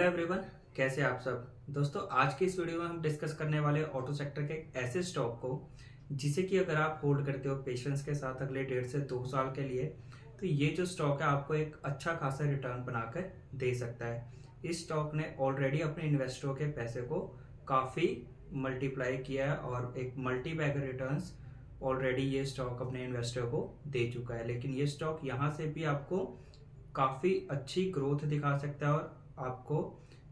Everyone, कैसे आप सब दोस्तों। आज की इस वीडियो में हम डिस्कस करने वाले ऑटो सेक्टर के एक ऐसे स्टॉक को जिसे कि अगर आप होल्ड करते हो पेशेंस के साथ अगले 1.5 से 2 साल के लिए, तो ये जो स्टॉक है आपको एक अच्छा खासा रिटर्न बनाकर दे सकता है। इस स्टॉक ने ऑलरेडी अपने इन्वेस्टरों के पैसे को काफ़ी मल्टीप्लाई किया है और एक मल्टी बैगर रिटर्न्स ऑलरेडी ये स्टॉक अपने इन्वेस्टर को दे चुका है। लेकिन ये स्टॉक यहाँ से भी आपको काफ़ी अच्छी ग्रोथ दिखा सकता है और आपको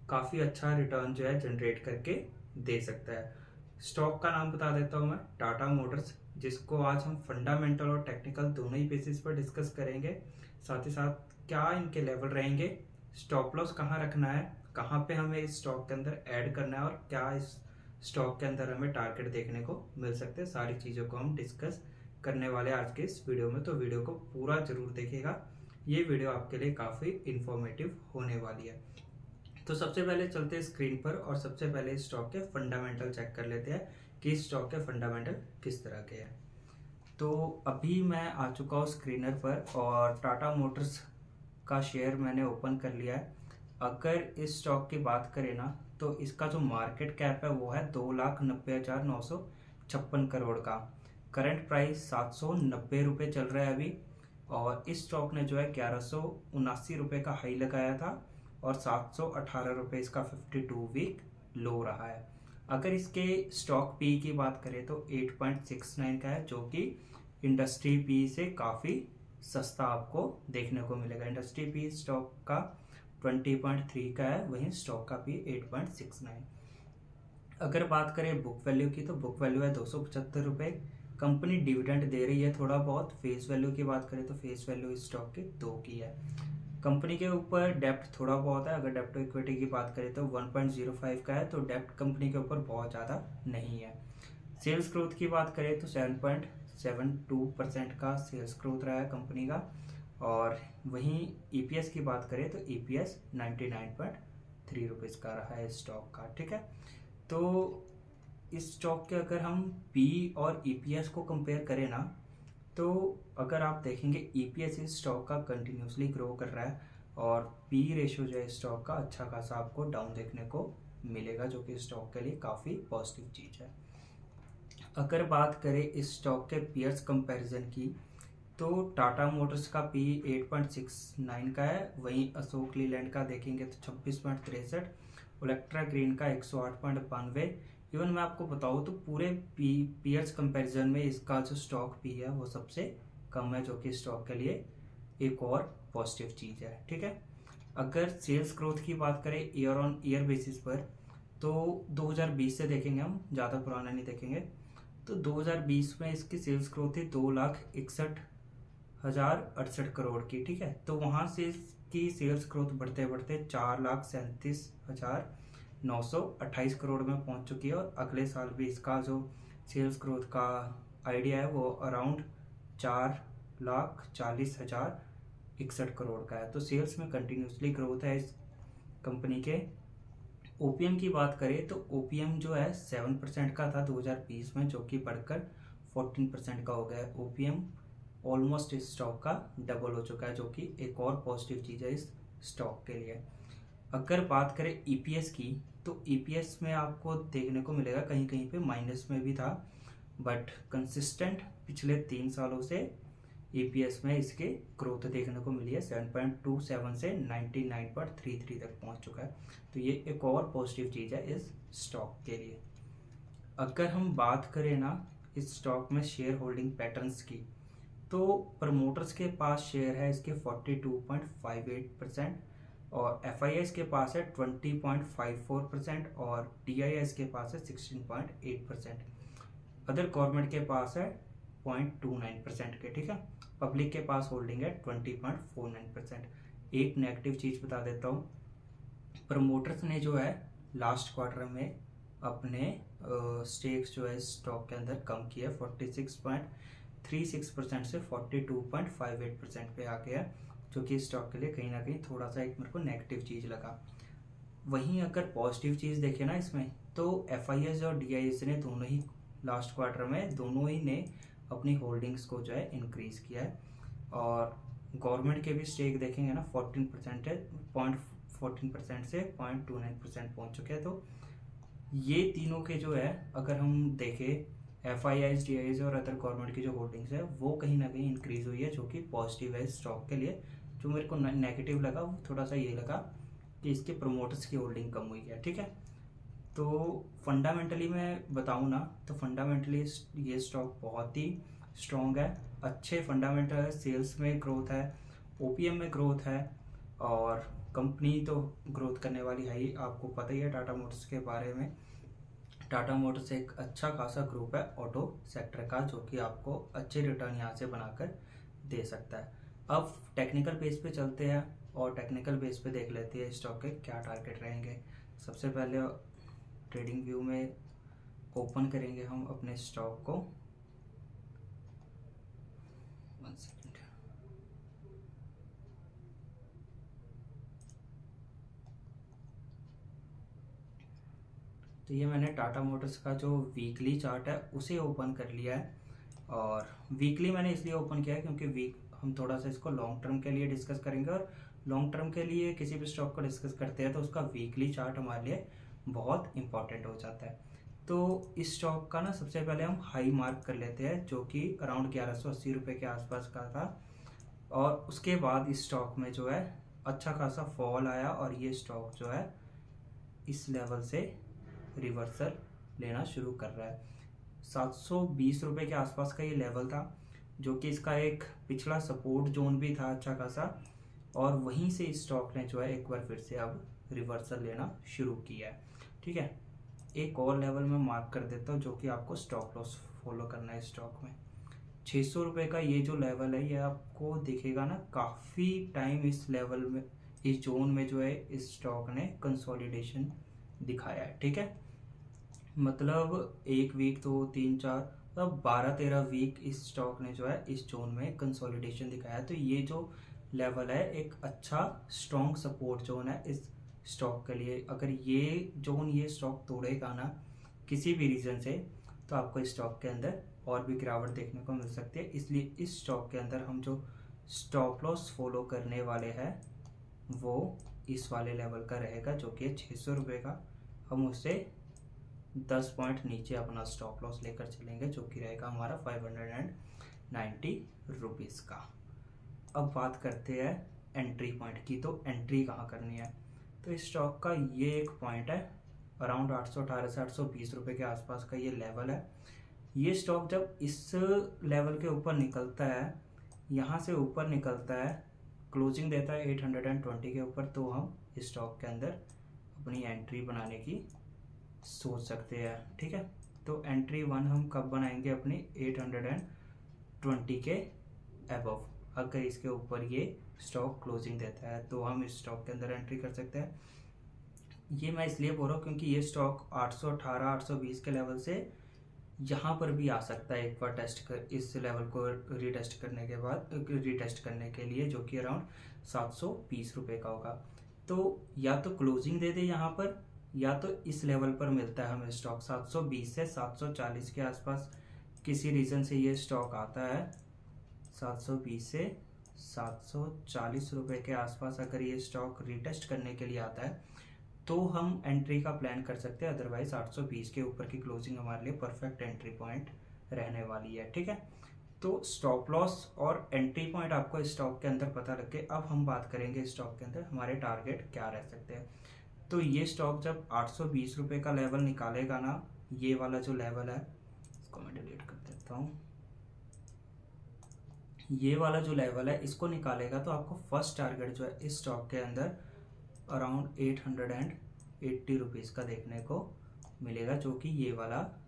काफ़ी अच्छा रिटर्न जो है जनरेट करके दे सकता है। स्टॉक का नाम बता देता हूँ मैं, टाटा मोटर्स, जिसको आज हम फंडामेंटल और टेक्निकल दोनों ही बेसिस पर डिस्कस करेंगे। साथ ही साथ क्या इनके लेवल रहेंगे, स्टॉप लॉस कहाँ रखना है, कहाँ पे हमें इस स्टॉक के अंदर ऐड करना है और क्या इस स्टॉक के अंदर हमें टारगेट देखने को मिल सकते हैं। सारी चीज़ों को हम डिस्कस करने वाले आज के इस वीडियो में, तो वीडियो को पूरा जरूर देखिएगा। ये वीडियो आपके लिए काफ़ी इंफॉर्मेटिव होने वाली है। तो सबसे पहले चलते हैं स्क्रीन पर और सबसे पहले स्टॉक के फंडामेंटल चेक कर लेते हैं कि स्टॉक के फंडामेंटल किस तरह के हैं। तो अभी मैं आ चुका हूँ स्क्रीनर पर और टाटा मोटर्स का शेयर मैंने ओपन कर लिया है। अगर इस स्टॉक की बात करें ना, तो इसका जो मार्केट कैप है वो है 2,90,956 करोड़ का। करंट प्राइस 790 रुपये चल रहा है अभी। और इस स्टॉक ने जो है 1179 रुपये का हाई लगाया था और 718 रुपये इसका 52 वीक लो रहा है। अगर इसके स्टॉक पी की बात करें तो 8.69 का है, जो कि इंडस्ट्री पी से काफ़ी सस्ता आपको देखने को मिलेगा। इंडस्ट्री पी स्टॉक का 20.3 का है, वहीं स्टॉक का पी 8.69। अगर बात करें बुक वैल्यू की, तो बुक वैल्यू है 275 रुपये। कंपनी डिविडेंड दे रही है थोड़ा बहुत। फेस वैल्यू की बात करें तो फेस वैल्यू इस स्टॉक की 2 की है। कंपनी के ऊपर डेप्ट थोड़ा बहुत है। अगर डेप्ट टू इक्विटी की बात करें तो 1.05 का है, तो डेप्ट कंपनी के ऊपर बहुत ज़्यादा नहीं है। सेल्स ग्रोथ की बात करें तो 7.72% का सेल्स ग्रोथ रहा है कंपनी का। और वहीं ईपीएस की बात करें तो ईपीएस 99.3 रुपीज़ का रहा है स्टॉक का। ठीक है, तो इस स्टॉक के अगर हम पी और ईपीएस को कंपेयर करें ना, तो अगर आप देखेंगे ईपीएस इस स्टॉक का कंटिन्यूसली ग्रो कर रहा है और पी रेशियो जो है स्टॉक का अच्छा खासा आपको डाउन देखने को मिलेगा, जो कि स्टॉक के लिए काफ़ी पॉजिटिव चीज़ है। अगर बात करें इस स्टॉक के पीयर्स कंपैरिजन की, तो टाटा मोटर्स का पी 8.69 का है, वहीं अशोक लीलैंड का देखेंगे तो 26.63, ओलेक्ट्रा ग्रीन का 108.92। इवन मैं आपको बताऊँ तो पूरे पीयर्स कंपैरिजन में इसका जो स्टॉक पी है वो सबसे कम है, जो कि स्टॉक के लिए एक और पॉजिटिव चीज़ है। ठीक है, अगर सेल्स ग्रोथ की बात करें ईयर ऑन ईयर बेसिस पर, तो 2020 से देखेंगे हम, ज़्यादा पुराना नहीं देखेंगे, तो 2020 में इसकी सेल्स ग्रोथ थी 2,61,068 करोड़ की। ठीक है, तो वहाँ से इसकी सेल्स ग्रोथ बढ़ते बढ़ते 4,37,928 करोड़ में पहुँच चुकी है। और अगले साल भी इसका जो सेल्स ग्रोथ का आइडिया है वो अराउंड 4,40,61 करोड़ का है। तो सेल्स में कंटिन्यूसली ग्रोथ है इस कंपनी के। ओपीएम की बात करें तो ओपीएम जो है 7% का था 2020 में, जो कि बढ़कर 14% का हो गया है। ओपीएम ऑलमोस्ट इस स्टॉक का डबल हो चुका है, जो कि एक और पॉजिटिव चीज़ है इस स्टॉक के लिए। अगर बात करें ईपीएस की, तो ईपीएस में आपको देखने को मिलेगा कहीं कहीं पे माइनस में भी था, बट कंसिस्टेंट पिछले 3 सालों से ईपीएस में इसके ग्रोथ देखने को मिली है। 7.27 से 99.33 तक पहुंच चुका है, तो ये एक और पॉजिटिव चीज़ है इस स्टॉक के लिए। अगर हम बात करें ना इस स्टॉक में शेयर होल्डिंग पैटर्न्स की, तो प्रमोटर्स के पास शेयर है इसके 42.58% और एफआईएस के पास है 20.54% और डीआईएस के पास है 16.8%। अदर गवर्नमेंट के पास है 0.29% के। ठीक है, पब्लिक के पास होल्डिंग है 20.49%। एक नेगेटिव चीज़ बता देता हूँ, प्रमोटर्स ने जो है लास्ट क्वार्टर में अपने स्टेक्स जो है स्टॉक के अंदर कम किया है, 46.36% से 42.58% पे आ गया, जो कि स्टॉक के लिए कहीं ना कहीं थोड़ा सा एक मेरे को नेगेटिव चीज़ लगा। वहीं अगर पॉजिटिव चीज़ देखें ना इसमें, तो एफआईएस और डीआईएस ने दोनों ही लास्ट क्वार्टर में दोनों ही ने अपनी होल्डिंग्स को जो है इंक्रीज़ किया है। और गवर्नमेंट के भी स्टेक देखेंगे ना 14% है, 14% से 0.29% पहुँच चुके हैं। तो ये तीनों के जो है अगर हम देखें FIIs, DIIs और अदर गवर्नमेंट की जो होल्डिंग्स है वो कहीं ना कहीं इंक्रीज हुई है, जो कि पॉजिटिव है स्टॉक के लिए। जो मेरे को नेगेटिव लगा वो थोड़ा सा ये लगा कि इसके प्रोमोटर्स की होल्डिंग कम हुई है। ठीक है, तो फंडामेंटली मैं बताऊँ ना तो फंडामेंटली ये स्टॉक बहुत ही स्ट्रॉन्ग है, अच्छे फंडामेंटल है, सेल्स में ग्रोथ है, OPM में ग्रोथ है, और कंपनी तो ग्रोथ करने वाली है ही। आपको पता ही है टाटा मोटर्स के बारे में। टाटा मोटर्स एक अच्छा खासा ग्रुप है ऑटो सेक्टर का, जो कि आपको अच्छे रिटर्न यहाँ से बनाकर दे सकता है। अब टेक्निकल बेस पे चलते हैं और टेक्निकल बेस पे देख लेते हैं स्टॉक के क्या टारगेट रहेंगे। सबसे पहले ट्रेडिंग व्यू में ओपन करेंगे हम अपने स्टॉक को। 1 सेकेंड। तो ये मैंने टाटा मोटर्स का जो वीकली चार्ट है उसे ओपन कर लिया है, और वीकली मैंने इसलिए ओपन किया है क्योंकि हम थोड़ा सा इसको लॉन्ग टर्म के लिए डिस्कस करेंगे, और लॉन्ग टर्म के लिए किसी भी स्टॉक को डिस्कस करते हैं तो उसका वीकली चार्ट हमारे लिए बहुत इंपॉर्टेंट हो जाता है। तो इस स्टॉक का ना सबसे पहले हम हाई मार्क कर लेते हैं, जो कि अराउंड 1180 रुपये के आसपास का था, और उसके बाद इस स्टॉक में जो है अच्छा खासा फॉल आया, और ये स्टॉक जो है इस लेवल से रिवर्सल लेना शुरू कर रहा है। 720 रुपये के आसपास का ये लेवल था, जो कि इसका एक पिछला सपोर्ट जोन भी था अच्छा खासा, और वहीं से इस स्टॉक ने जो है एक बार फिर से अब रिवर्सल लेना शुरू किया है। ठीक है, एक और लेवल में मार्क कर देता हूँ जो कि आपको स्टॉप लॉस फॉलो करना है स्टॉक में। 600 रुपये का ये जो लेवल है ये आपको दिखेगा ना, काफ़ी टाइम इस लेवल में, इस जोन में जो है इस स्टॉक ने कंसोलिडेशन दिखाया है। ठीक है, मतलब 1 वीक, 2, 3, 4, मतलब 12-13 वीक इस स्टॉक ने जो है इस जोन में कंसोलिडेशन दिखाया है। तो ये जो लेवल है एक अच्छा स्ट्रॉन्ग सपोर्ट जोन है इस स्टॉक के लिए। अगर ये जोन ये स्टॉक तोड़ेगा ना किसी भी रीज़न से, तो आपको इस स्टॉक के अंदर और भी गिरावट देखने को मिल सकती है। इसलिए इस स्टॉक के अंदर हम जो स्टॉप लॉस फॉलो करने वाले हैं वो इस वाले लेवल का रहेगा, जो कि 600 रुपये का। हम उससे 10 पॉइंट नीचे अपना स्टॉप लॉस लेकर चलेंगे, जो कि रहेगा हमारा 590 रुपीज़ का। अब बात करते हैं एंट्री पॉइंट की। तो एंट्री कहाँ करनी है, तो इस स्टॉक का ये एक पॉइंट है अराउंड 818 से 820 रुपये के आसपास का ये लेवल है। ये स्टॉक जब इस लेवल के ऊपर निकलता है, यहाँ से ऊपर निकलता है, क्लोजिंग देता है 820 के ऊपर, तो हम इस स्टॉक के अंदर अपनी एंट्री बनाने की सोच सकते हैं। ठीक है, तो एंट्री 1 हम कब बनाएंगे अपनी 820 के अबव। अगर इसके ऊपर ये स्टॉक क्लोजिंग देता है तो हम इस स्टॉक के अंदर एंट्री कर सकते हैं। ये मैं इसलिए बोल रहा हूँ क्योंकि ये स्टॉक 818 820 के लेवल से यहाँ पर भी आ सकता है एक बार टेस्ट कर, इस लेवल को रीटेस्ट करने के बाद, रीटेस्ट करने के लिए, जो कि अराउंड 720 रुपये का होगा। तो या तो क्लोजिंग दे दे यहाँ पर, या तो इस लेवल पर मिलता है हमें स्टॉक 720 से 740 के आसपास। किसी रीज़न से ये स्टॉक आता है 720 से 740 रुपये के आसपास, अगर ये स्टॉक रीटेस्ट करने के लिए आता है तो हम एंट्री का प्लान कर सकते हैं। अदरवाइज 820 के ऊपर की क्लोजिंग हमारे लिए परफेक्ट एंट्री पॉइंट रहने वाली है। ठीक है, तो स्टॉप लॉस और एंट्री पॉइंट आपको स्टॉक के अंदर पता लग के, अब हम बात करेंगे स्टॉक के अंदर हमारे टारगेट क्या रह सकते हैं। तो ये स्टॉक जब 820 रुपये का लेवल निकालेगा ना, ये वाला जो लेवल है, इसको मैं डिलीट कर देता हूँ, ये वाला जो लेवल है इसको निकालेगा तो आपको फर्स्ट टारगेट जो है इस स्टॉक के अंदर अराउंड 880 रुपीज़ का देखने को मिलेगा, जो कि ये वाला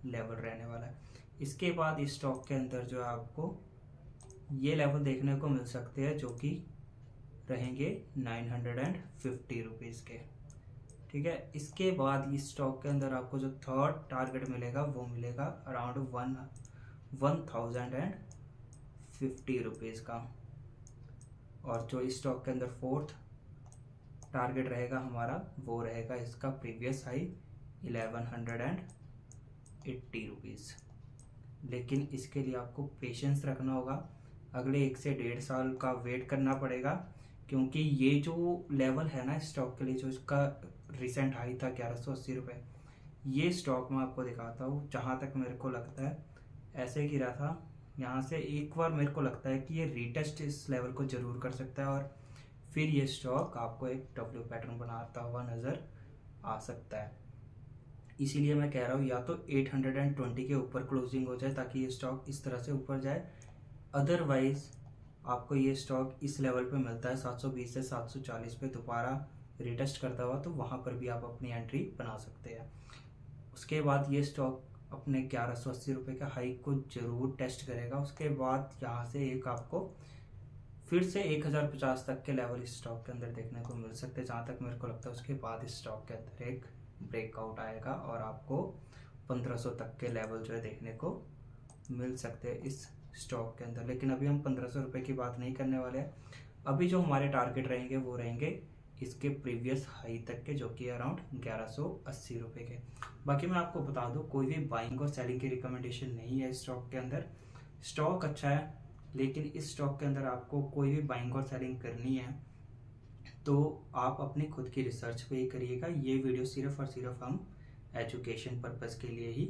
लेवल रहने वाला है। इसके बाद इस स्टॉक के अंदर जो है आपको ये लेवल देखने को मिल सकते हैं, जो कि रहेंगे 950 रुपीज़ के। ठीक है, इसके बाद इस स्टॉक के अंदर आपको जो थर्ड टारगेट मिलेगा वो मिलेगा अराउंड 1050 रुपीज़ का, और जो इस स्टॉक के अंदर फोर्थ टारगेट रहेगा हमारा वो रहेगा इसका प्रीवियस हाई 1180 रुपीज़। लेकिन इसके लिए आपको पेशेंस रखना होगा, अगले 1 से 1.5 साल का वेट करना पड़ेगा, क्योंकि ये जो लेवल है ना स्टॉक के लिए, जो इसका रिसेंट हाई था 1180 रुपये, ये स्टॉक मैं आपको दिखाता हूँ। जहाँ तक मेरे को लगता है ऐसे गिरा था, यहाँ से एक बार मेरे को लगता है कि ये रीटेस्ट इस लेवल को ज़रूर कर सकता है और फिर ये स्टॉक आपको एक डब्ल्यू पैटर्न बनाता हुआ नज़र आ सकता है। इसीलिए मैं कह रहा हूँ या तो 820 के ऊपर क्लोजिंग हो जाए ताकि ये स्टॉक इस तरह से ऊपर जाए, अदरवाइज आपको ये स्टॉक इस लेवल पे मिलता है 720 से 740 पे दोबारा रिटेस्ट करता हुआ, तो वहाँ पर भी आप अपनी एंट्री बना सकते हैं। उसके बाद ये स्टॉक अपने 1180 रुपये का हाइक को ज़रूर टेस्ट करेगा। उसके बाद यहाँ से एक आपको फिर से 1050 तक के लेवल इस स्टॉक के अंदर देखने को मिल सकते हैं, जहाँ तक मेरे को लगता है। उसके बाद इस स्टॉक के अंदर एक ब्रेकआउट आएगा और आपको 1500 तक के लेवल जो है देखने को मिल सकते हैं इस स्टॉक के अंदर। लेकिन अभी हम 1500 रुपये की बात नहीं करने वाले हैं। अभी जो हमारे टारगेट रहेंगे वो रहेंगे इसके प्रीवियस हाई तक के, जो कि अराउंड 1180 रुपये के। बाकी मैं आपको बता दूं, कोई भी बाइंग और सेलिंग की रिकमेंडेशन नहीं है इस स्टॉक के अंदर। स्टॉक अच्छा है, लेकिन इस स्टॉक के अंदर आपको कोई भी बाइंग और सेलिंग करनी है तो आप अपनी खुद की रिसर्च पे ही करिएगा। ये वीडियो सिर्फ और सिर्फ हम एजुकेशन पर्पज़ के लिए ही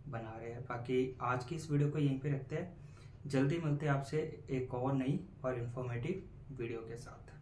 बना रहे हैं। बाकी आज की इस वीडियो को यहीं पे रखते हैं। जल्दी मिलते हैं आपसे एक और नई और इन्फॉर्मेटिव वीडियो के साथ।